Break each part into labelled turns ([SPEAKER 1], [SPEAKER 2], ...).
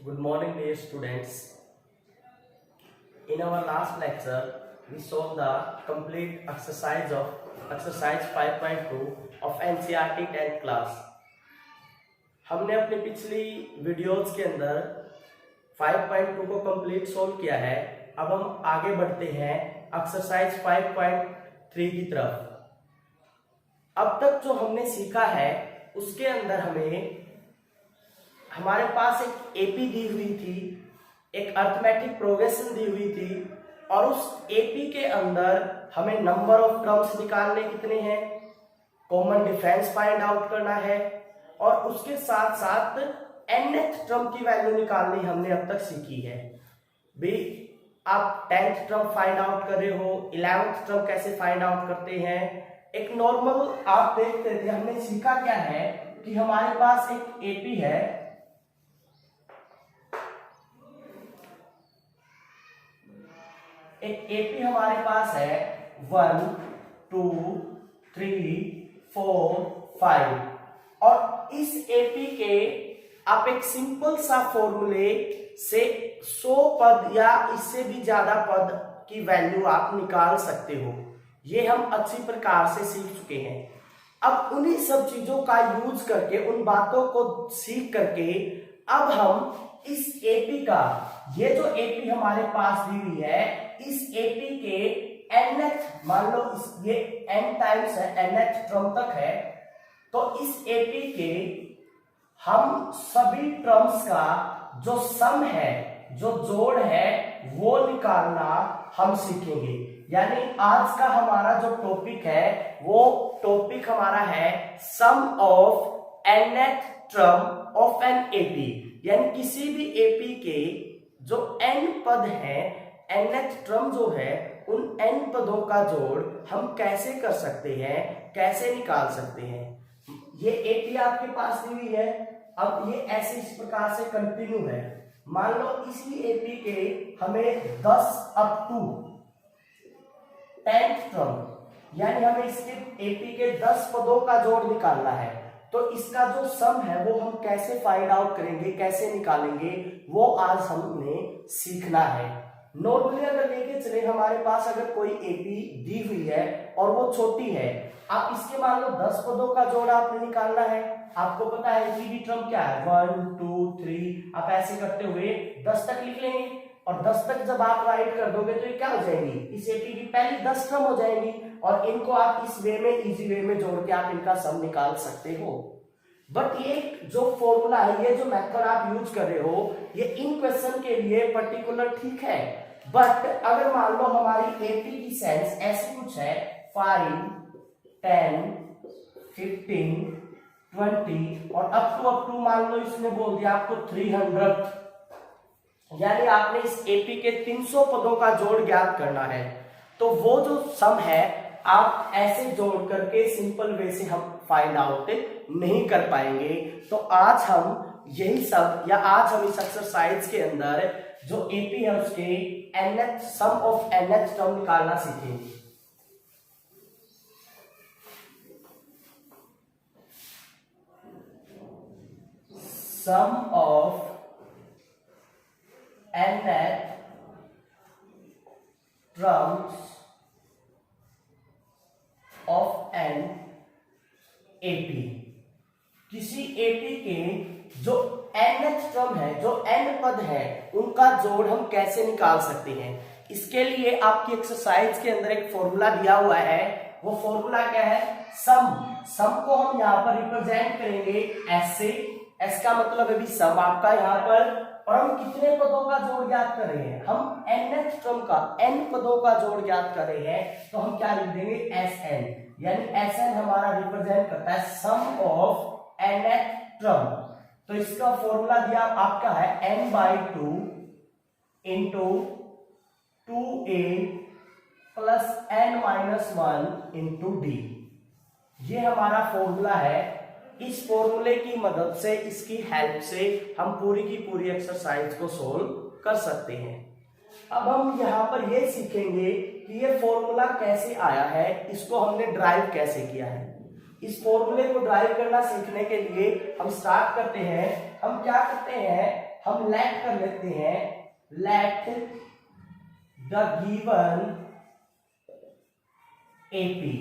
[SPEAKER 1] Good morning, dear students. In our last lecture, we saw the complete exercise of exercise 5.2 of NCERT 10th class. हमने अपनी पिछली videos के अंदर 5.2 को complete solve किया है। अब हम आगे बढ़ते हैं एक्सरसाइज 5.3 की तरफ। अब तक जो हमने सीखा है उसके अंदर हमारे पास एक एपी दी हुई थी, एक अर्थमेटिक प्रोग्रेशन दी हुई थी और उस एपी के अंदर हमें नंबर ऑफ टर्म्स निकालने कितने हैं, कॉमन डिफरेंस फाइंड आउट करना है और उसके साथ साथ nth टर्म की वैल्यू निकालनी हमने अब तक सीखी है। भी आप 10th टर्म फाइंड आउट कर रहे हो, 11th टर्म कैसे फाइंड आउट करते हैं। एक नॉर्मल आप देखते थे, हमने सीखा क्या है कि हमारे पास एक एपी है, एक एपी हमारे पास है 1 2 3 4 5 और इस एपी के आप एक सिंपल सा फॉर्मूले से 100 पद या इससे भी ज्यादा पद की वैल्यू आप निकाल सकते हो। ये हम अच्छी प्रकार से सीख चुके हैं। अब उन्हीं सब चीजों का यूज करके, उन बातों को सीख करके अब हम इस एपी का, ये जो एपी हमारे पास दी हुई है, इस एपी के nth, मान लो ये n टाइम्स है, nth टर्म तक है, तो इस एपी के हम सभी टर्म्स का जो सम है, जो जोड़ है, वो निकालना हम सीखेंगे। यानी आज का हमारा जो टॉपिक है वो टॉपिक हमारा है sum of nth term of an AP. यानी किसी भी एपी के जो n पद है, nth टर्म जो है, उन n पदों का जोड़ हम कैसे कर सकते हैं, कैसे निकाल सकते हैं। ये एपी आपके पास दी हुई है। अब ये ऐसे इस प्रकार से कंटिन्यू है। मान लो इसी एपी के हमें 10 अप टू 10th टर्म, यानी हमें इसके एपी के 10 पदों का जोड़ निकालना है। तो इसका जो सम है वो हम कैसे फाइंड आउट करेंगे, कैसे निकालेंगे, वो आज हमने सीखना है। नॉर्मली अगर लेके चले, हमारे पास अगर कोई एपी दी हुई है और वो छोटी है, आप इसके मान लो 10 पदों का जोड़ आपने निकालना है। आपको पता है एपी की टर्म क्या है, 1 2 3, आप ऐसे करते हुए 10 तक लिख लेंगे और 10 तक जब आप राइट कर दोगे तो ये क्या हो जाएंगी, इस एपी की पहली 10 टर्म हो जाएंगी और इनको आप इस वे में, इजी वे में जोड़ के आप इनका सम निकाल सकते हो। बट ये जो फॉर्मूला है, ये जो मेथड आप यूज कर रहे हो, ये इन क्वेश्चन के लिए पर्टिकुलर ठीक है। बट अगर मान लो हमारी एपी की सेंस ऐसी कुछ है, 5 10 15 20 और अप टू मान लो इसने बोल दिया आपको 300, यानी आपने इस एपी के 300 पदों का जोड़ ज्ञात करना है। तो वो जो सम है आप ऐसे जोड़ करके सिंपल वे से हम फाइंड आउट नहीं कर पाएंगे। तो आज हम यही सब, या आज हम इस एक्सरसाइज के अंदर जो एपी है उसके nth, sum of nth term निकालना सीखेंगे। Sum of nth terms of an AP. किसी एपी के जो nth टर्म है, जो n पद है, उनका जोड़ हम कैसे निकाल सकते हैं। इसके लिए आपकी एक्सरसाइज के अंदर एक फॉर्मूला दिया हुआ है। वो फॉर्मूला क्या है, सम को हम यहाँ पर रिप्रेजेंट करेंगे एस से। एस का मतलब है भी सम आपका यहाँ पर, और हम कितने पदों का जोड़ ज्ञात कर रहे हैं, हम nth टर्म का n पदों का जोड़ ज्ञात कर रहे हैं। तो हम क्या लिख देंगे, Sn, यानी Sn हमारा रिप्रेजेंट करता है सम ऑफ nth टर्म। तो इसका फॉर्मूला दिया आपका है n/2 into 2a plus n-1 into d। ये हमारा फॉर्मूला है। इस फॉर्मूले की मदद से, इसकी हेल्प से हम पूरी की पूरी एक्सरसाइज को सोल्व कर सकते हैं। अब हम यहाँ पर ये सीखेंगे कि ये फॉर्मूला कैसे आया है, इसको हमने ड्राइव कैसे किया है। इस फॉर्मूले को ड्राइव करना सीखने के लिए हम स्टार्ट करते हैं। हम क्या करते हैं, हम लेट कर लेते हैं, लेट द गिवन एपी।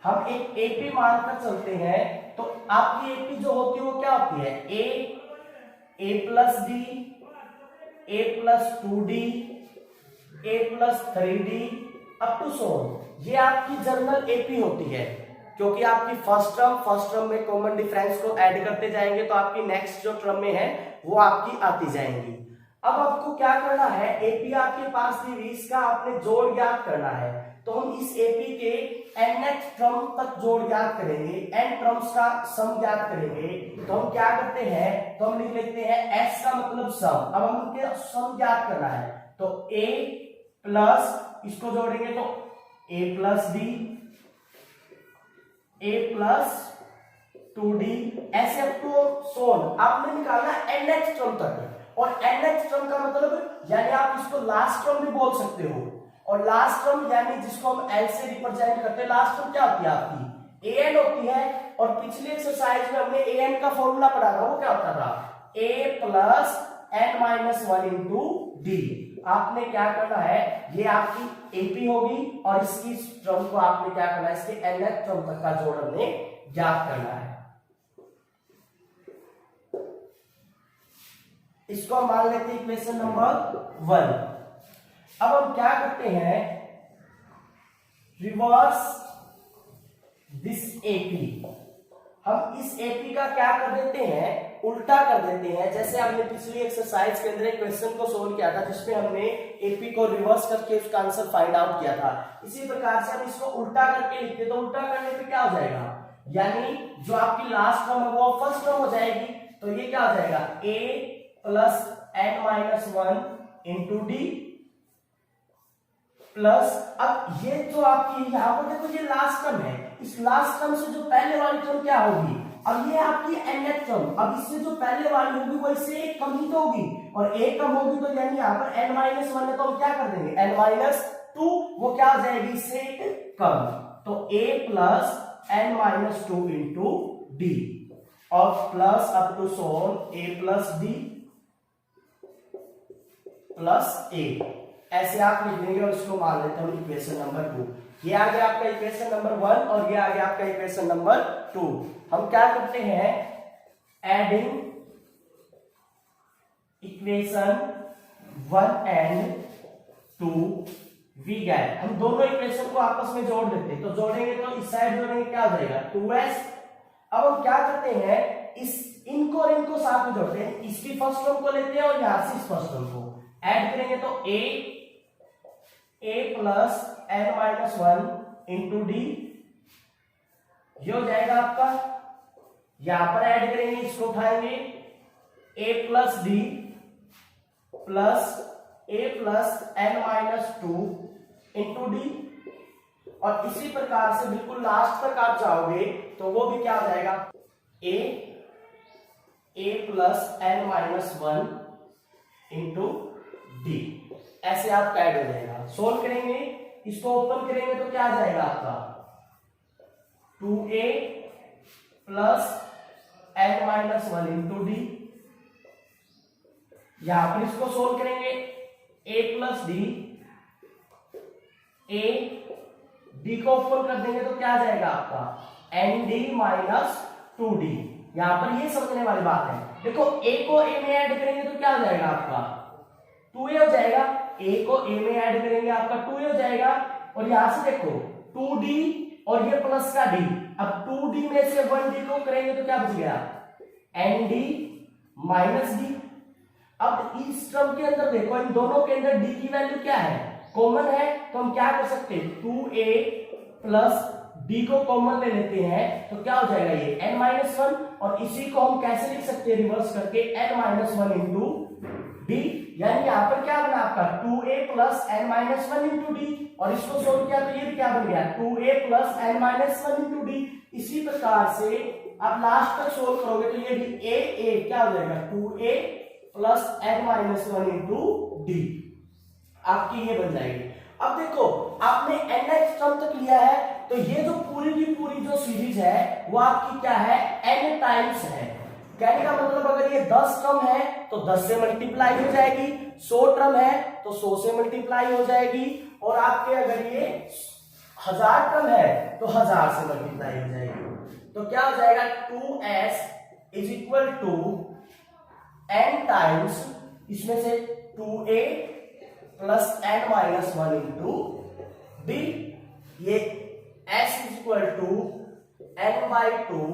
[SPEAKER 1] हम एक एपी मानकर चलते हैं, तो आपकी एपी जो होती है वो क्या होती है, a plus d, a plus 2d, a plus 3d up to so. ये आपकी जनरल एपी होती है, क्योंकि आपकी फर्स्ट टर्म में कॉमन डिफरेंस को ऐड करते जाएंगे तो आपकी नेक्स्ट जो टर्म में है वो आपकी आती जाएंगी। अब आपको क्या करना है, एपी आपके पास दी हुई, इसका आपने जोड़ ज्ञात करना है। तो हम इस एपी के nth टर्म तक जोड़ ज्ञात करेंगे, n टर्म्स का सम ज्ञात करेंगे। तो हम क्या करते हैं, तो हम लिख लेते हैं s का मतलब सम। अब हम उनके सम ज्ञात करना है, तो a प्लस इसको जोड़ेंगे तो a plus D, a plus 2d, ऐसे अप टू सोन। आपने निकालना nth टर्म तक, और nth टर्म का मतलब यानी आप इसको लास्ट टर्म भी बोल सकते हो। और लास्ट टर्म यानी जिसको हम l से रिप्रेजेंट करते हैं, लास्ट टर्म क्या होती है आपकी an होती है। और पिछले एक्सरसाइज में हमने an का फॉर्मूला पढ़ा था, वो क्या होता था a plus n minus 1 into D. आपने क्या करना है, ये आपकी एपी होगी और इसकी टर्म को आपने क्या करना है, इसके nth टर्म तक का जोड़ हमने ज्ञात करना है। इसको हम मान लेते हैं इक्वेशन नंबर 1। अब हम क्या करते हैं, रिवर्स दिस एपी। हम इस एपी का क्या कर देते हैं, उल्टा कर देते हैं। जैसे हमने पिछली एक्सरसाइज के अंदर एक क्वेश्चन को सोल्व किया था जिसमें हमने एपी को रिवर्स करके उसका आंसर फाइंड आउट किया था। इसी प्रकार से हम इसको उल्टा करके लिखते, तो उल्टा करने पे क्या हो जाएगा, यानी जो आपकी लास्ट टर्म है वो फर्स्ट टर्म हो जाएगी। तो ये क्या हो जाएगा, a plus n minus 1 into D plus, अब ये जो आपकी यहाँ पर देखो ये लास्ट टर्म है, इस लास्ट टर्म से जो पहले वाली टर्म क्या होगी, अब ये आपकी nth टर्म, अब इससे जो पहले वाली होगी वो इससे एक कम ही तो होगी, और एक कम होगी तो यानी यहाँ पर n माइनस 1 है तो हम क्या कर देंगे n माइनस 2, वो क्या हो जाएगी इससे एक कम। तो a plus n minus 2 into d और plus up to so on a plus d plus a, ऐसे आप लिख लेंगे और इसको मान लेते हैं इक्वेशन नंबर 2। ये आ गया आपका इक्वेशन नंबर 1 और ये आ गया आपका इक्वेशन नंबर 2। हम क्या करते हैं, adding equation 1 and 2 we get, हम दोनों इक्वेशन को आपस में जोड़ देते हैं। तो जोड़ेंगे तो इस साइड जोड़ेंगे क्या हो जाएगा 2s। अब हम क्या करते हैं, इस इनको और इनको साथ में जोड़ते हैं, इसकी फर्स्ट टर्म को लेते हैं और यहां से इस फर्स्ट टर्म को ऐड करेंगे तो a plus n minus 1 into D, ये हो जाएगा आपका। यहां पर ऐड करेंगे, इसको उठाएंगे a plus d plus a plus n minus 2 into d, और इसी प्रकार से बिल्कुल लास्ट तक आप जाओगे तो वो भी क्या हो जाएगा a plus n minus 1 into D, ऐसे आपका ऐड हो जाएगा। सोल्व करेंगे, इसको ओपन करेंगे तो क्या आ जाएगा आपका 2a plus n minus 1 into D. यहां पर इसको सोल्व करेंगे, a plus D, a D को ओपन कर देंगे तो क्या आ जाएगा आपका nd माइनस 2d। यहां पर ये समझने वाली बात है, देखो a को a में ऐड करेंगे तो क्या हो जाएगा आपका 2a हो जाएगा, a को a में ऐड करेंगे आपका 2a हो जाएगा, और यहां से देखो 2d और ये प्लस का d, अब 2d में से 1d को करेंगे तो क्या बच गया nd माइनस d। अब इस टर्म के अंदर देखो, इन दोनों के अंदर d की वैल्यू क्या है, कॉमन है, तो हम क्या कर सकते हैं 2a प्लस d को कॉमन ले लेते हैं तो क्या हो जाएगा ये n माइनस 1, और इसी को हम कैसे लिख सकते हैं रिवर्स करके n माइनस 1 इंटू डी, यानी यहाँ पर क्या बना आपका 2a plus n minus 1 into d, और इसको सोल्व किया तो ये भी क्या बन गया 2a plus n minus 1 into D. इसी प्रकार से आप लास्ट तक सोल्व करोगे तो ये भी a क्या हो जाएगा 2a plus n minus 1 into D, आपकी ये बन जाएगी। अब देखो आपने nth टर्म तक लिया है, तो ये जो पूरी की पूरी जो सीरीज है वो आपकी क्या है n टाइम्स है। कहने का मतलब अगर ये 10 टर्म है तो 10 से मल्टीप्लाई हो जाएगी, 100 टर्म है तो 100 से मल्टीप्लाई हो जाएगी, और आपके अगर ये 1000 टर्म है तो 1000 से मल्टीप्लाई हो जाएगी। तो क्या हो जाएगा 2s is equal to n times, इसमें से 2a plus n minus 1 into d, ये s is equal to n by 2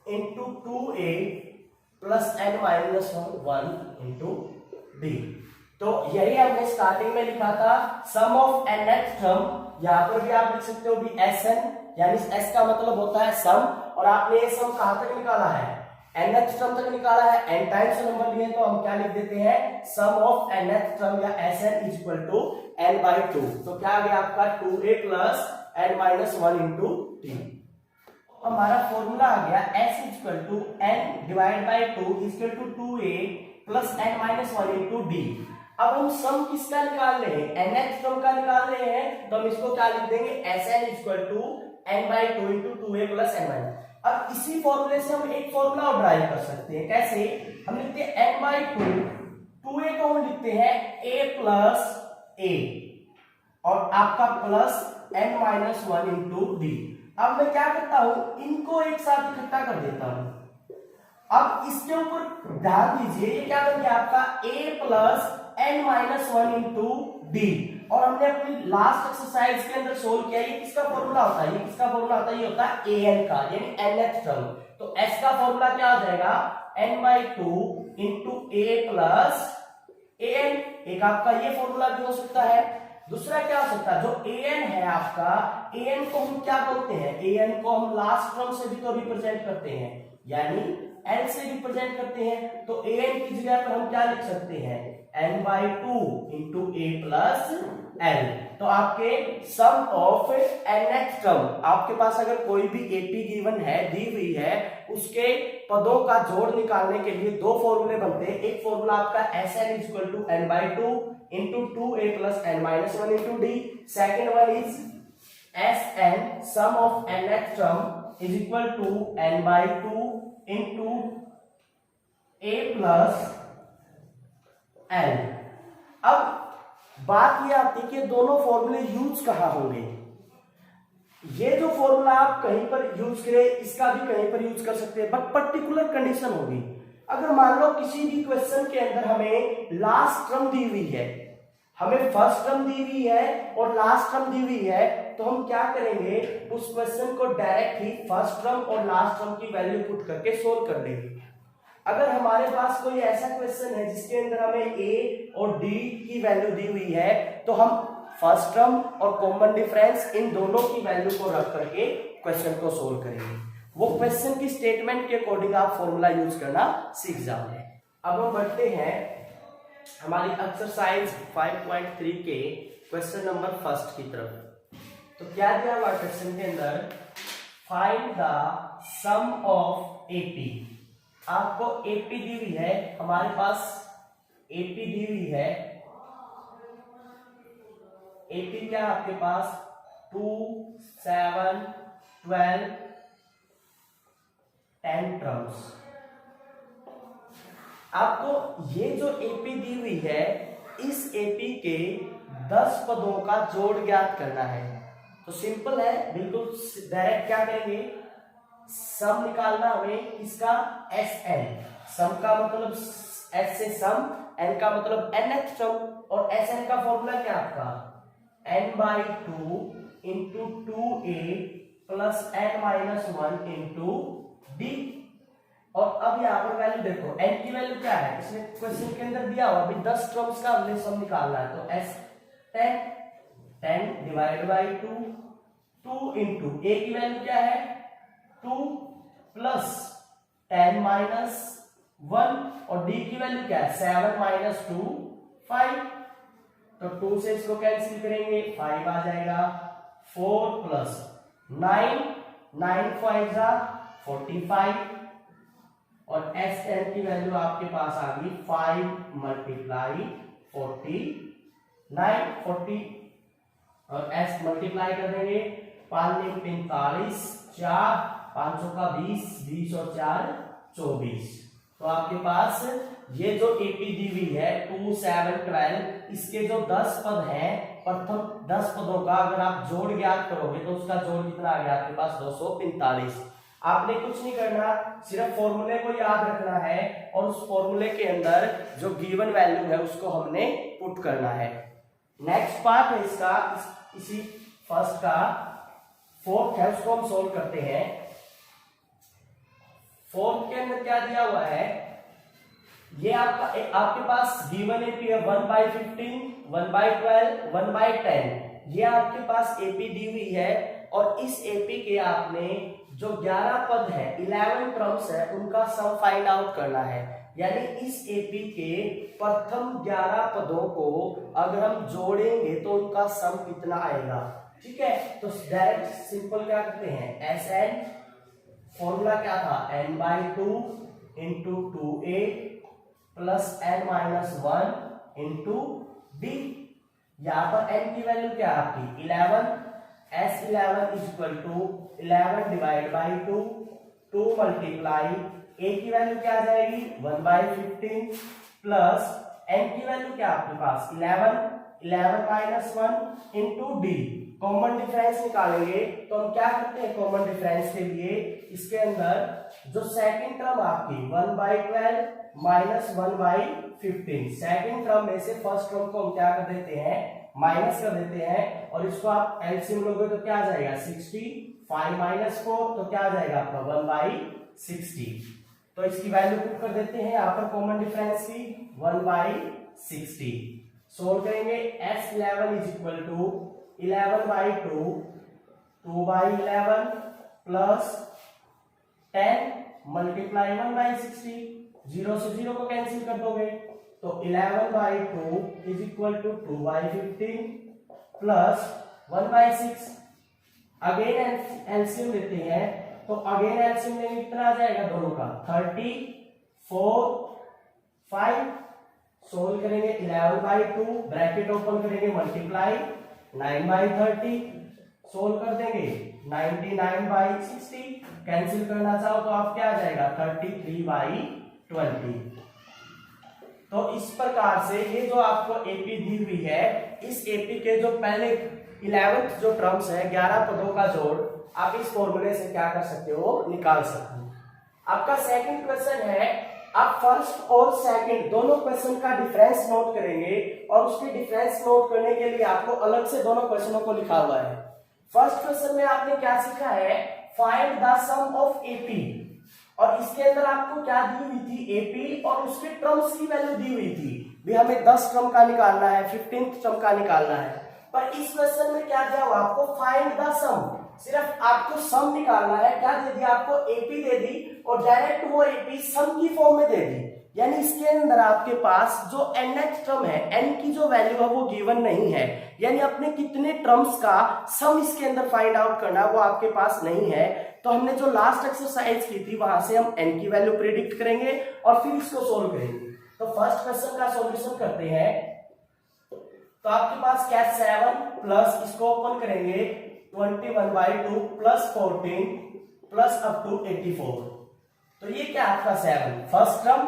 [SPEAKER 1] into 2a plus n minus 1 into d। तो यही हमने स्टार्टिंग में लिखा था सम ऑफ nth टर्म, यहां पर भी आप लिख सकते हो भी sn, यानी s का मतलब होता है सम, और आपने ये सम कहां तक निकाला है, nth टर्म तक निकाला है, n टाइम्स नंबर लिए तो हम क्या लिख देते हैं सम ऑफ nth टर्म या sn is equal to n by 2। तो क्या आ गया आपका 2a plus n minus 1 into d। हमारा फॉर्मूला आ गया s is equal to n divide by 2 is equal to 2a plus n minus 1 into d। अब हम सम किसका निकाल रहे हैं, nth टर्म का निकाल रहे हैं, तो हम इसको क्या लिख देंगे sn is equal to n by 2 into 2a plus n minus. अब इसी फॉर्मूले से हम एक फॉर्मूला और ड्राइव कर सकते हैं, कैसे, हम लिखते हैं n बाई 2a को हम लिखते हैं a प्लस a, और आपका plus n minus 1 into d। अब मैं क्या करता हूं, इनको एक साथ इकट्ठा कर देता हूं। अब इसके ऊपर ध्यान दीजिए, ये क्या बन गया आपका a plus n minus 1 into d, और हमने अपनी लास्ट एक्सरसाइज के अंदर सोल्व किया। ये किसका फॉर्मूला होता है, ये किसका फॉर्मूला होता है, ये होता है an का, यानी nth टर्म। तो s का फॉर्मूला क्या हो जाएगा n by 2 into a plus an। एक आपका ये फॉर्मूला भी हो सकता है, दूसरा क्या हो सकता है, जो an है आपका, an को हम क्या बोलते हैं, an को हम लास्ट टर्म से भी तो रिप्रेजेंट करते हैं, यानी n से रिप्रेजेंट करते हैं। तो an की जगह पर हम क्या लिख सकते हैं n by 2 into a plus n। तो आपके सम ऑफ nth टर्म, आपके पास अगर कोई भी एपी गिवन है, दी हुई है, उसके पदों का जोड़ निकालने के लिए दो फॉर्मूले बनते हैं। एक फॉर्मूला आपका sn is equal to n by 2 into 2a plus n minus 1 into d। Second one is sn sum of nth term is equal to n by 2 into a plus n। अब बात ये आती है कि दोनों फॉर्मूले use कहां होंगे। ये जो फॉर्मूला आप कहीं पर यूज करें, इसका भी कहीं पर यूज कर सकते हैं, बट पर्टिकुलर कंडीशन होगी। अगर मान लो किसी भी क्वेश्चन के अंदर हमें लास्ट टर्म दी हुई है, हमें फर्स्ट टर्म दी हुई है और लास्ट टर्म दी हुई है, तो हम क्या करेंगे, उस क्वेश्चन को डायरेक्ट ही फर्स्ट टर्म और लास्ट टर्म की वैल्यू पुट करके सोल्व कर लेंगे। अगर हमारे पास कोई ऐसा क्वेश्चन है जिसके अंदर हमें a और d की वैल्यू दी हुई है, तो हम फर्स्ट टर्म और कॉमन डिफरेंस इन दोनों की वैल्यू को रख करके क्वेश्चन को सोल्व करेंगे। वो क्वेश्चन की स्टेटमेंट के अकॉर्डिंग आप फॉर्मूला यूज करना सीख जाओगे। अब हम बढ़ते हैं हमारी एक्सरसाइज 5.3 के क्वेश्चन नंबर फर्स्ट की तरफ। तो क्या दिया हुआ क्वेश्चन के अंदर, find the sum of AP. आपको एपी दी हुई है, हमारे पास एपी दी हुई है, एपी क्या आपके पास 2, 7, 12, 10 टर्म्स। आपको ये जो एपी दी हुई है, इस एपी के 10 पदों का जोड़ ज्ञात करना है। तो सिंपल है, बिल्कुल डायरेक्ट क्या करेंगे, सम निकालना हमें इसका Sn। सम का मतलब S से सम, n का मतलब nth टर्म, और Sn का फॉर्मूला क्या आपका n by 2 into 2a plus n minus 1 into d। और अब यहाँ पर वैल्यू देखो, n की वैल्यू क्या है, इसमें क्वेश्चन के अंदर दिया हुआ अभी 10 टर्म्स का हमने सम निकालना है। तो S 10 divide by 2 into a की वैल्यू क्या है 2 प्लस 10 माइनस 1, और d की वैल्यू क्या है 7 माइनस 2 5। तो 2 से इसको कैंसिल करेंगे, 5 आ जाएगा, 4 प्लस 9, 9 5 45, और Sn की वैल्यू आपके पास आ गई 5 मल्टीप्लाई 49 40, और S मल्टीप्लाई कर देंगे, 5 45, 4 500 का 20, 20 और 4 24। तो आपके पास ये जो एपी दी हुई है 2, 7, 12, इसके जो 10 पद हैं, प्रथम 10 पदों का अगर आप जोड़ ज्ञात करोगे तो उसका जोड़ कितना आ गया आपके पास 245। आपने कुछ नहीं करना, सिर्फ फॉर्मूले को याद रखना है और उस फॉर्मूले के अंदर जो गिवन वैल्यू है उसको हमने पुट करना है। नेक्स्ट पार्ट है इसका, इसी फर्स्ट का फोर्थ है, उसको हम सोल्व करते हैं। फोर्थ के अंदर क्या दिया हुआ है, ये आपके पास गिवन एपी है 1/15, 1/12, 1/10। ये आपके पास एपी दी हुई है और इस एपी के आपने जो 11 पद है, 11 टर्म्स है, उनका सम फाइंड आउट करना है। यानी इस एपी के प्रथम 11 पदों को अगर हम जोड़ेंगे तो उनका सम कितना आएगा। ठीक है, तो डायरेक्ट सिंपल क्या करते हैं, Sn फॉर्मूला क्या था, n/2 into 2a plus n-1 into d। यहां पर n की वैल्यू क्या है आपकी 11, S11 is equal to 11 divide by 2, 2 multiply a की वैल्यू क्या आ जाएगी 1/15 प्लस n की वैल्यू क्या आपके पास 11, 11 minus 1 into d। Common difference निकालेंगे तो हम क्या करते हैं, कॉमन डिफरेंस के लिए इसके अंदर जो सेकंड टर्म आपकी 1/12 माइनस 1/15, सेकंड टर्म में से फर्स्ट टर्म को हम क्या कर देते हैं, माइनस कर देते हैं और इसको आप एलसीएम लोगे तो क्या आ जाएगा 60, 5 माइनस 4 तो क्या आ जाएगा आपका 1/60। तो इसकी वैल्यू पुट कर देते हैं यहाँ पर कॉमन डिफरेंस की 1/60। सोल्व करेंगे, S11 is equal to 11/2, 2/11 plus 10 multiply 1/60, 0 से 0 को कैंसिल कर दोगे तो 11/2 is equal to 2/15 plus 1/6। Again LCM लेते हैं तो अगेन एलसीएम लेंगे कितना आ जाएगा दोनों का 34, 5। सोल्व करेंगे 11/2 ब्रैकेट ओपन करेंगे मल्टीप्लाई 9/30, सोल्व कर देंगे 99/60, कैंसिल करना चाहो तो आप क्या आ जाएगा 33/20। तो इस प्रकार से ये जो आपको एपी दी हुई है, इस एपी के जो पहले 11th जो टर्म्स है 11 पदों का जोड़ आप इस फॉर्मूले से क्या कर सकते हो, निकाल सकते हो। आपका सेकंड क्वेश्चन है, आप फर्स्ट और सेकंड दोनों क्वेश्चन का डिफरेंस नोट करेंगे और उसके डिफरेंस नोट करने के लिए आपको अलग से दोनों क्वेश्चनों को लिखा हुआ है। फर्स्ट क्वेश्चन में आपने क्या सीखा है, find the sum of AP, और इसके अंदर आपको क्या दी हुई थी, एपी और उसके टर्म्स की वैल्यू दी हुई थी भी हमें 10 टर्म का निकालना है, 15th टर्म का निकालना है। पर इस क्वेश्चन में क्या दिया हुआ आपको, फाइंड द सम, सिर्फ आपको सम निकालना है। क्या दे दिया आपको, एपी दे दी और डायरेक्ट वो एपी सम की फॉर्म में दे दी। यानी इसके अंदर आपके पास जो nth टर्म है, n की जो वैल्यू है वो गिवन नहीं है, यानी अपने कितने टर्म्स का सम इसके अंदर फाइंड आउट करना वो आपके पास नहीं है। तो हमने जो लास्ट एक्सरसाइज की थी वहां से हम n की वैल्यू प्रिडिक्ट करेंगे और फिर इसको सोल्व करेंगे। तो फर्स्ट क्वेश्चन का सॉल्यूशन करते हैं। तो आपके पास क्या 7 प्लस इसको ओपन करेंगे 21/2 प्लस 14 प्लस अप टू 84। तो ये क्या आपका 7 फर्स्ट टर्म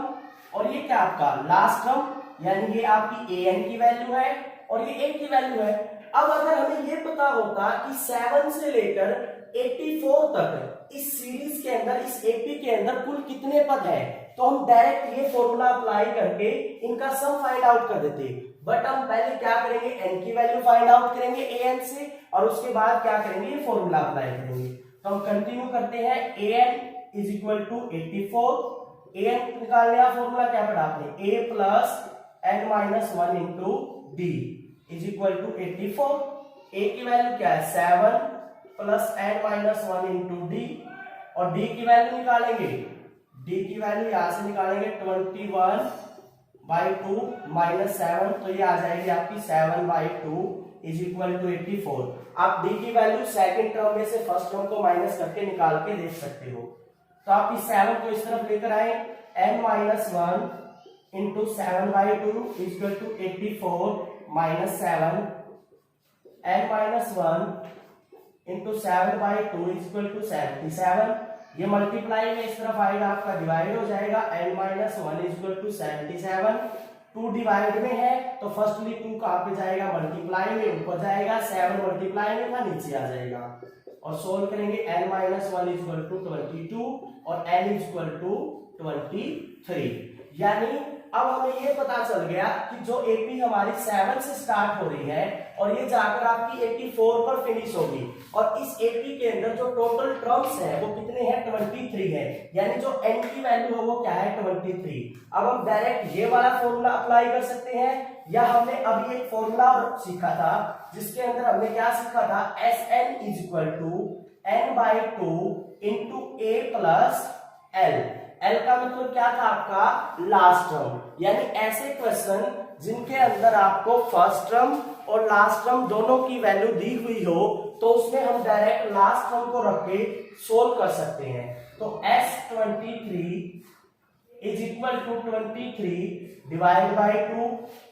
[SPEAKER 1] और ये क्या आपका लास्ट टर्म, यानी ये आपकी an की वैल्यू है और ये a की वैल्यू है। अब अगर हमें ये पता होता कि 7 से लेकर 84 तक इस सीरीज के अंदर, इस एपी के अंदर कुल कितने पद है, तो हम डायरेक्ट ये फॉर्मूला अप्लाई करके इनका सम फाइंड आउट कर देते। बट हम पहले क्या करेंगे, n की वैल्यू फाइंड आउट करेंगे an से और उसके बाद क्या करेंगे, ये फॉर्मूला अप्लाई करेंगे। तो हम कंटिन्यू करते हैं, an is equal to 84, an निकालने का फॉर्मूला क्या पढ़ा आपने, a plus n-1 into d is equal to 84। a की वैल्यू क्या है 7 प्लस n-1 इंटू d और d की वैल्यू निकालेंगे, d की वैल्यू यहां से निकालेंगे 21/2 माइनस 7, तो ये आ जाएगी आपकी 7/2 इज इक्वल टू 84। आप d की वैल्यू सेकंड टर्म में से फर्स्ट टर्म को माइनस करके निकाल के देख सकते हो। तो आप इस 7 को इस तरफ लेकर आए, n-1 into 7/2 equal to 84 minus 7, n-1 into 7/2 equal to 77 ये मल्टीप्लाई में इस तरफ आएगा आपका डिवाइड हो जाएगा, n minus 1 is equal to 77। 2 divide में है तो फर्स्टली 2 कहाँ पे जाएगा, मल्टीप्लाई में ऊपर जाएगा, 7 मल्टीप्लाई में था नीचे आ जाएगा। और सोल्व करेंगे, n minus 1 is equal to 22 और n इज इक्वल टू 23। यानी अब हमें ये पता चल गया कि जो एपी हमारी 7 से स्टार्ट हो रही है और ये जाकर आपकी 84 पर फिनिश होगी, और इस एपी के अंदर जो टोटल टर्म्स है वो कितने हैं, 23 है। यानी जो n की वैल्यू है वो क्या है, 23। अब हम डायरेक्ट ये वाला फॉर्मूला अप्लाई कर सकते हैं, या हमने अभी एक फॉर्मूला सीखा था जिसके अंदर हमने क्या सीखा था, Sn is equal to n/2 into a plus l। L का मतलब क्या था आपका, लास्ट टर्म। यानी ऐसे क्वेश्चन जिनके अंदर आपको फर्स्ट टर्म और लास्ट टर्म दोनों की वैल्यू दी हुई हो तो उसमें हम डायरेक्ट लास्ट टर्म को रख के सोल्व कर सकते हैं। तो S23 is equal to 23 divide by 2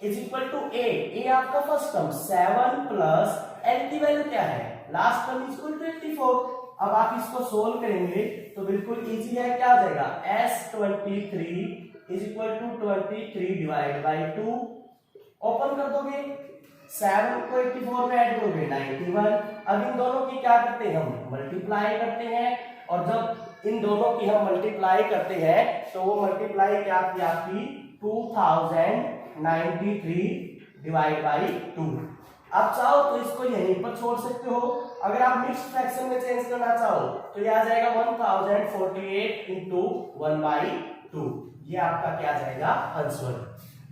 [SPEAKER 1] is equal to a आपका फर्स्ट टर्म 7 प्लस L की वैल्यू क्या है, last term is equal to 84। अब आप इसको सोल्व करेंगे तो बिल्कुल इजी है, क्या आ जाएगा, S23 is equal to 23 divide by 2। Open कर दोगे, 7 को 84 में ऐड करोगे 91। अब इन दोनों की क्या करते हैं, हम मल्टीप्लाई करते हैं, और जब इन दोनों की हम मल्टीप्लाई करते हैं तो वो मल्टीप्लाई क्या की आपकी 2093 डिवाइड बाई 2। आप चाहो तो इसको यहीं पर छोड़ सकते हो, अगर आप मिक्स्ड फ्रैक्शन में चेंज करना चाहो तो ये आ जाएगा 1048 इंटू 1/2। ये आपका क्या जाएगा, आंसर।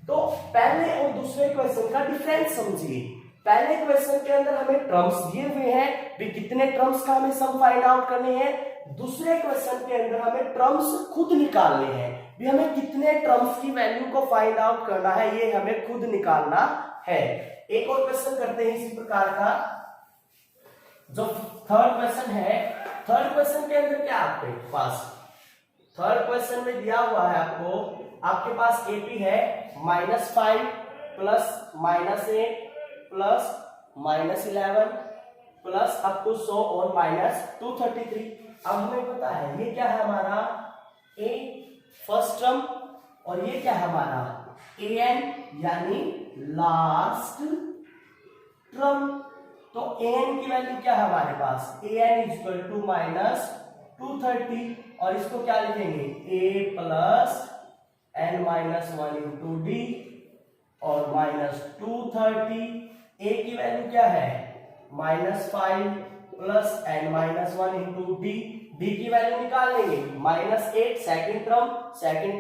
[SPEAKER 1] तो पहले और दूसरे क्वेश्चन का डिफरेंस समझिए। पहले क्वेश्चन के अंदर हमें टर्म्स दिए हुए हैं, भी कितने टर्म्स का हमें सम फाइंड आउट करने हैं। दूसरे क्वेश्चन के अंदर हमें टर्म्स खुद निकालने हैं, भी हमें कितने टर्म्स की वैल्यू को फाइंड आउट करना है, ये हमें खुद निकालना है। एक और क्वेश्चन करते हैं इसी प्रकार का, जो थर्ड क्वेश्चन है। थर्ड क्वेश्चन के अंदर क्या आपके पास, थर्ड क्वेश्चन में दिया हुआ है आपके पास एपी है -5 plus -8 plus -11 plus up to 100 और -233। अब हमें पता है ये क्या है हमारा, ए फर्स्ट टर्म, और ये क्या है हमारा an यानी लास्ट टर्म। तो an की वैल्यू क्या है हमारे पास, an इज इक्वल टू -230, और इसको क्या लिखेंगे, a plus n-1 into d और -230। a की वैल्यू क्या है, -5 plus n-1 into D. D की वैल्यू निकाल लेंगे, -8 सेकंड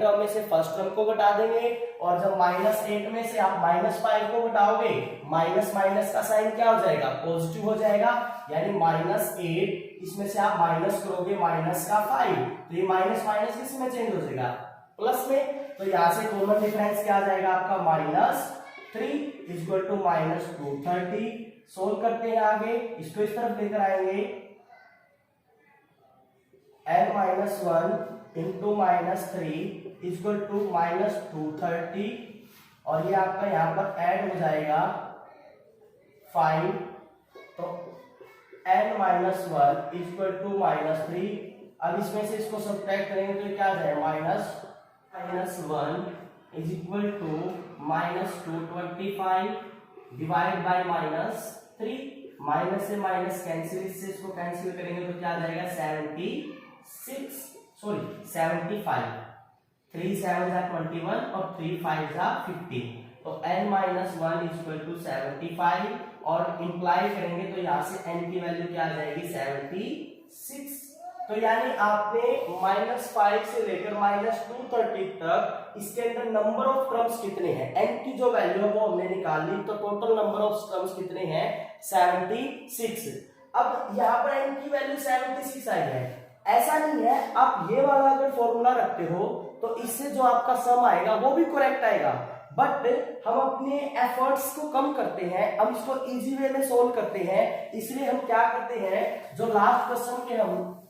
[SPEAKER 1] टर्म में से फर्स्ट टर्म को घटा देंगे, और जब -8 में से आप -5 को घटाओगे, माइनस माइनस का साइन क्या हो जाएगा, पॉजिटिव हो जाएगा। यानी -8 इसमें से आप माइनस करोगे माइनस का 5, तो ये माइनस माइनस किस में चेंज हो जाएगा, प्लस में। तो यहां से कॉमन डिफरेंस क्या आ जाएगा आपका, -3 इज इक्वल टू -230। सोल्व करते हैं आगे, इसको इस तरफ लेकर आएंगे, n-1 into -3 is equal to -230, और ये आपका यहाँ पर ऐड हो जाएगा 5। तो n-1 इज इक्वल टू -3। अब इसमें से इसको सब्ट्रैक्ट करेंगे तो क्या आ जाएगा, -1 is equal to -225 divide by -3। Minus से माइनस कैंसिल, इससे इसको कैंसिल करेंगे तो क्या आ जाएगा, 75। 3 7 21 और 3 5 15। तो n-1 इज इक्वल टू 75, और इंप्लाई करेंगे तो यहाँ से n की वैल्यू क्या आ जाएगी, 76। तो यानी आपने -5 से लेकर -230 तक इसके अंदर नंबर ऑफ टर्म्स कितने हैं, n की जो वैल्यू है वो हमने निकाल ली, तो टोटल नंबर ऑफ टर्म्स कितने हैं, 76। अब यहाँ पर n की वैल्यू 76 आई है, ऐसा नहीं है, आप ये वाला अगर फॉर्मूला रखते हो तो इससे जो आपका सम आएगा वो भी करेक्ट आएगा, बट हम अपने एफर्ट्स को कम करते हैं, हम इसको इजी वे में सोल्व करते हैं। इसलिए हम क्या करते हैं, जो लास्ट क्वेश्चन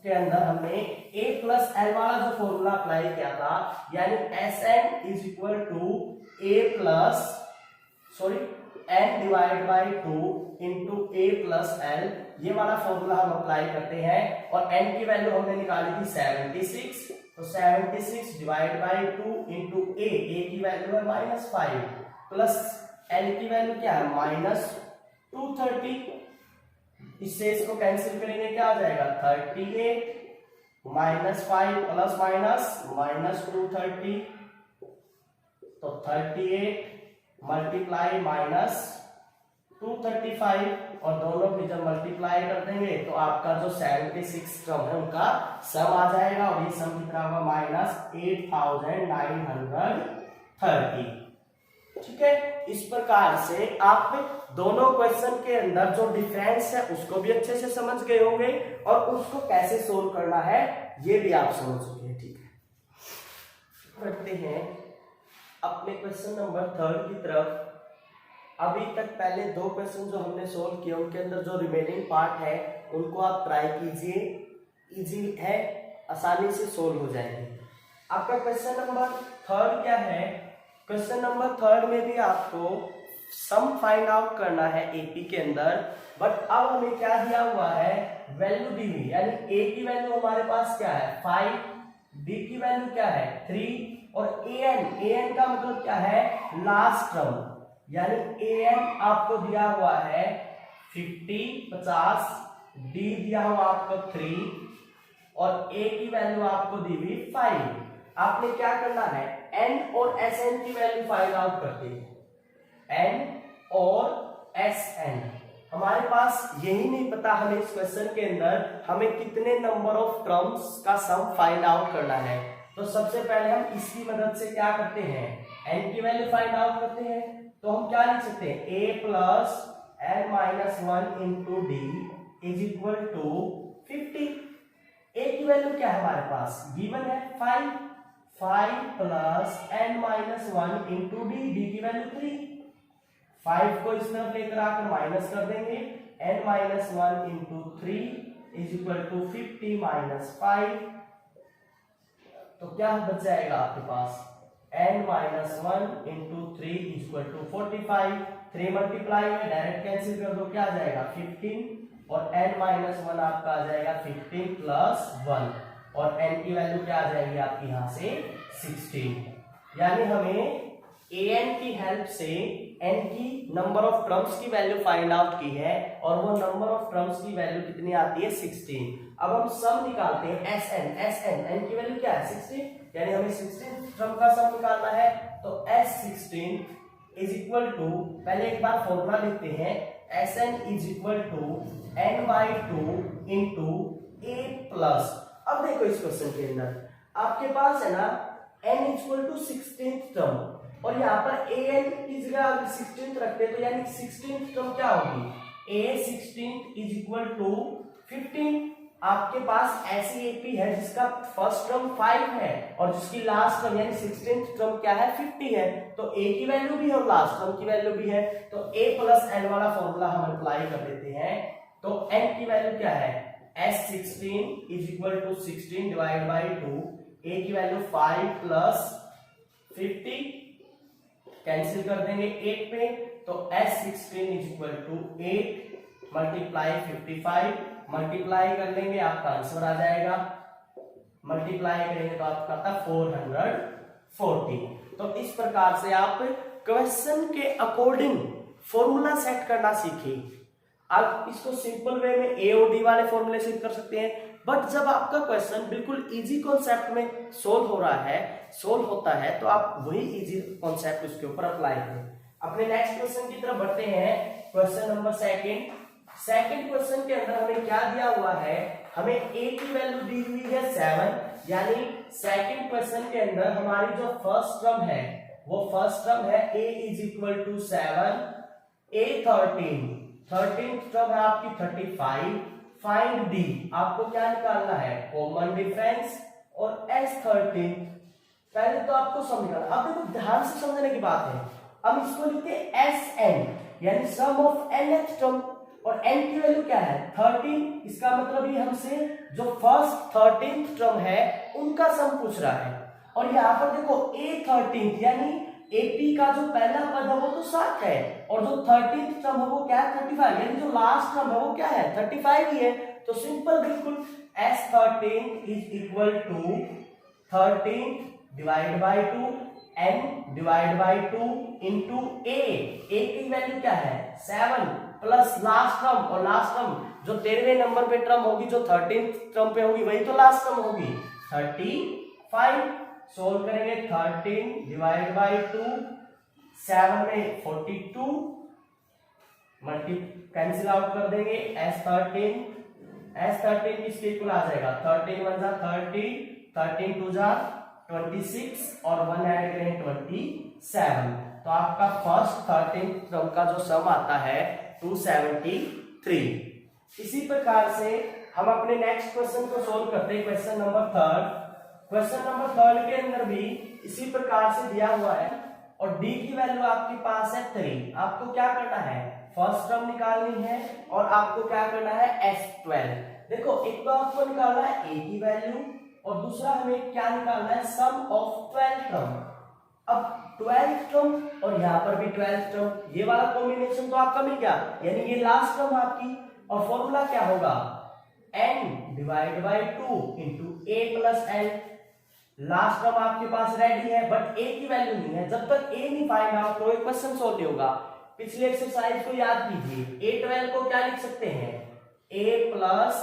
[SPEAKER 1] के अंदर हमने a प्लस एल वाला जो फॉर्मूला अप्लाई किया था, यानी Sn is equal to a plus n divide by 2 into a plus l, ये वाला फॉर्मूला हम अप्लाई करते हैं और n की वैल्यू हमने निकाली थी 76, तो 76 डिवाइड बाई 2 इंटू a की वैल्यू है -5 प्लस l की वैल्यू क्या है -230, इससे इसको कैंसिल करेंगे क्या आ जाएगा 38 -5 प्लस माइनस -230, तो 38 मल्टीप्लाई -235 और दोनों की जब मल्टीप्लाई कर देंगे तो आपका जो 76 टर्म है उनका सम आ जाएगा और ये सम कितना होगा -8930। ठीक है, इस प्रकार से आप दोनों क्वेश्चन के अंदर जो डिफरेंस है उसको भी अच्छे से समझ गए होंगे और उसको कैसे सोल्व करना है ये भी आप समझ चुके हैं। ठीक है, बढ़ते हैं अपने क्वेश्चन नंबर 3 की तरफ। अभी तक पहले 2 क्वेश्चन जो हमने सोल्व किए उनके अंदर जो रिमेनिंग पार्ट है उनको आप ट्राई कीजिए, इजी है, आसानी से सोल्व हो जाएंगे। आपका क्वेश्चन नंबर 3 क्या है? क्वेश्चन नंबर 3 में भी आपको सम फाइंड आउट करना है एपी के अंदर, बट अब हमें क्या दिया हुआ है, वैल्यू दी हुई, यानी ए की वैल्यू हमारे पास क्या है 5, बी की वैल्यू क्या है 3 और एन का मतलब क्या है लास्ट टर्म, यानी एन आपको दिया हुआ है 50, डी दिया हुआ आपको 3 और ए की वैल्यू आपको दी हुई 5। आपने क्या करना है एन और एस एन की वैल्यू फाइंड आउट करते हैं। एन और एस एन हमारे पास यही नहीं पता हमें इस क्वेश्चन के अंदर हमें कितने नंबर ऑफ टर्म्स का सम फाइंड आउट करना है। तो सबसे पहले हम इसकी मदद से क्या करते हैं, एन की वैल्यू फाइंड आउट करते हैं। तो हम क्या लिख सकते हैं a plus n minus 1 into D is equal to 50। a की वैल्यू क्या है हमारे पास गिवन है 5 plus n minus 1 into D की वैल्यू 3। 5 को इस तरफ लेकर आकर माइनस कर देंगे, n minus 1 into 3 is equal to 50 minus 5, तो क्या बच जाएगा आपके पास n minus 1 into 3 equal to 45। 3 multiply में डायरेक्ट कैंसिल कर दो, क्या आ जाएगा 15 और n माइनस 1 आपका आ जाएगा 15 प्लस 1 और n की वैल्यू क्या आ जाएगी आपकी यहां से 16। यानी हमें an की हेल्प से n की नंबर ऑफ टर्म्स की वैल्यू फाइंड आउट की है और वो नंबर ऑफ टर्म्स की वैल्यू कितनी आती है 16। अब हम सम निकालते हैं एस एन की वैल्यू क्या है 16, यानी हमें 16 टर्म का सम निकालना है। तो S16 इज इक्वल टू, पहले एक बार फॉर्मूला लिखते हैं, Sn is equal to n/2 into a plus. अब देखो इस क्वेश्चन के अंदर आपके पास है ना n equal to 16th term और यहाँ पर an की जगह अगर 16th रखते हैं तो यानी 16th टर्म क्या होगी a16 इज इक्वल टू 15। आपके पास ऐसी एपी है जिसका फर्स्ट टर्म 5 है और जिसकी लास्ट टर्म यानी 16th टर्म क्या है 50 है, तो a की वैल्यू भी और लास्ट टर्म की वैल्यू भी है, तो a प्लस n वाला फॉर्मूला हम अप्लाई कर देते हैं। तो n की वैल्यू क्या है S16 is equal to 16 divide by 2, a की वैल्यू 5 प्लस 50 कैंसिल कर देंगे 8 पे, तो S16 is equal to 8 multiply 55 multiply कर लेंगे आपका आंसर आ जाएगा, मल्टीप्लाई करेंगे तो आपका आता 440। तो इस प्रकार से आप क्वेश्चन के अकॉर्डिंग फॉर्मूला सेट करना सीखिए। आप इसको सिंपल वे में ए और डी वाले फॉर्मूले से कर सकते हैं, बट जब आपका क्वेश्चन बिल्कुल इजी कॉन्सेप्ट में सोल्व होता है तो आप वही इजी कॉन्सेप्ट उसके ऊपर अप्लाई करें। अपने नेक्स्ट क्वेश्चन की तरफ बढ़ते हैं, क्वेश्चन नंबर सेकंड क्वेश्चन के अंदर हमें क्या दिया हुआ है, हमें a की वैल्यू दी हुई है 7, यानी सेकंड क्वेश्चन के अंदर हमारी जो फर्स्ट टर्म है वो फर्स्ट टर्म है a is equal to 7, a 13th term है आपकी 35, फाइंड d, आपको क्या निकालना है कॉमन डिफरेंस और S13। पहले तो आपको समझना, अब देखो ध्यान से समझने की बात है। अब इसको लिखते हैं Sn यानी सम ऑफ nth टर्म और n की वैल्यू क्या है 13, इसका मतलब ये हमसे जो फर्स्ट 13th टर्म है उनका सम पूछ रहा है। और यहाँ पर देखो a13th यानी AP का जो पहला पद है वो तो 7 है और जो 13th टर्म है वो क्या है 35, यानी जो लास्ट टर्म है वो क्या है 35 ही है। तो सिंपल बिल्कुल S13 is equal to 13 divide by 2 n divide by 2 into a की वैल्यू क्या है 7 प्लस लास्ट टर्म, और लास्ट टर्म जो 13वें नंबर पे टर्म होगी जो 13th टर्म पे होगी वही तो लास्ट टर्म होगी 35। सोल्व करेंगे 13 डिवाइड बाई 2 7 में 42 मल्टी कैंसिल आउट कर देंगे S13 किसके इक्वल आ जाएगा 13 1 जा 30 13 2 जा 26 और 1 ऐड करें 27। तो आपका फर्स्ट 13 टर्म का जो सम आता है 273। इसी प्रकार से हम अपने नेक्स्ट क्वेश्चन को सोल्व करते हैं, क्वेश्चन नंबर 3। क्वेश्चन नंबर 3 के अंदर भी इसी प्रकार से दिया हुआ है और d की वैल्यू आपके पास है 3। आपको क्या करना है फर्स्ट टर्म निकालनी है और आपको क्या करना है S12। देखो एक तो आपको निकालना है a की वैल्यू और दूसरा हमें क्या निकालना है सम ऑफ 12 टर्म। अब 12 टर्म और यहाँ पर भी 12 टर्म, ये वाला कॉम्बिनेशन तो आपका मिल गया, यानी ये लास्ट टर्म आपकी, और फॉर्मूला क्या होगा n divide by 2 into a plus n। Last term आपके पास रेडी है बट a की वैल्यू नहीं है। जब तक a नहीं पाएगा तो एक क्वेश्चन सोल्व नहीं होगा। पिछले एक्सरसाइज को याद कीजिए, a12 को क्या लिख सकते हैं a plus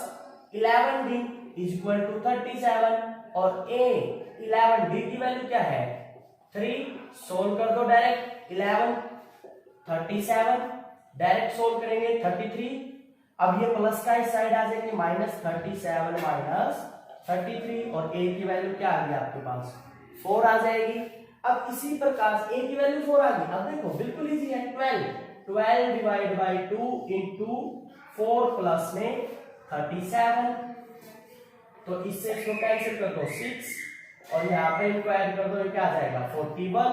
[SPEAKER 1] 11d is equal to 37 और a11d की वैल्यू क्या है 3। सोल्व कर दो डायरेक्ट 11 37 डायरेक्ट सोल्व करेंगे 33। अब ये प्लस का इस साइड आ जाएंगे -37 माइनस 33 और a की वैल्यू क्या आ गई आपके पास 4 आ जाएगी। अब इसी प्रकार से a की वैल्यू 4 आ गई। अब देखो बिल्कुल इजी है 12 डिवाइड बाई 2 इंटू 4 प्लस में 37। तो इससे इसको कैंसिल कर दो 6 और यहाँ पे इनको ऐड कर दो, क्या आ जाएगा 41।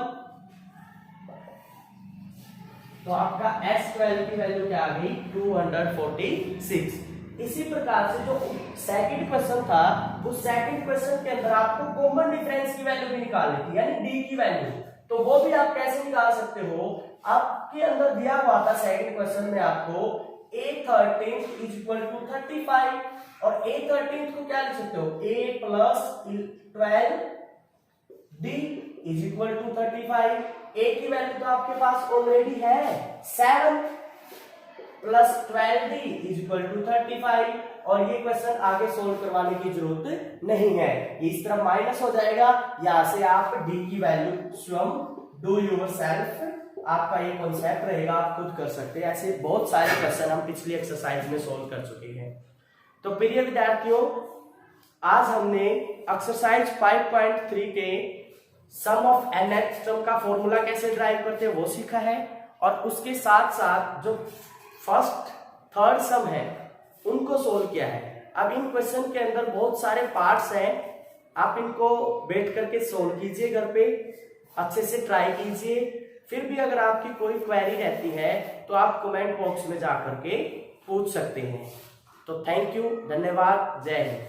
[SPEAKER 1] तो आपका S12 की वैल्यू क्या आ गई 246। इसी प्रकार से जो सेकंड क्वेश्चन था उस सेकंड क्वेश्चन के अंदर आपको कॉमन डिफरेंस की वैल्यू भी निकालनी थी, यानी d की वैल्यू। तो वो भी आप कैसे निकाल सकते हो, आपके अंदर दिया हुआ था सेकंड क्वेश्चन में आपको a13 इज इक्वल टू 35 और a13 को क्या लिख सकते हो a plus 12d is equal to 35। a की वैल्यू तो आपके पास ऑलरेडी है 7 plus 12d is equal to 35 और ये क्वेश्चन आगे सोल्व करवाने की जरूरत नहीं है, इस तरह माइनस हो जाएगा। यहां से आप d की वैल्यू स्वयं डू योरसेल्फ, आपका ये कॉन्सेप्ट रहेगा, आप खुद कर सकते हैं। ऐसे बहुत सारे क्वेश्चन हम पिछली एक्सरसाइज में सोल्व कर चुके हैं। तो प्रिय विद्यार्थियों, आज हमने एक्सरसाइज 5.3 के सम ऑफ nth टर्म का फॉर्मूला कैसे ड्राइव करते हैं वो सीखा है और उसके साथ साथ जो फर्स्ट थर्ड सम है उनको सोल्व किया है। अब इन क्वेश्चन के अंदर बहुत सारे पार्ट्स हैं, आप इनको बैठ करके सोल्व कीजिए, घर पे अच्छे से ट्राई कीजिए। फिर भी अगर आपकी कोई क्वेरी रहती है तो आप कमेंट बॉक्स में जा करके पूछ सकते हैं। तो थैंक यू, धन्यवाद, जय हिंद।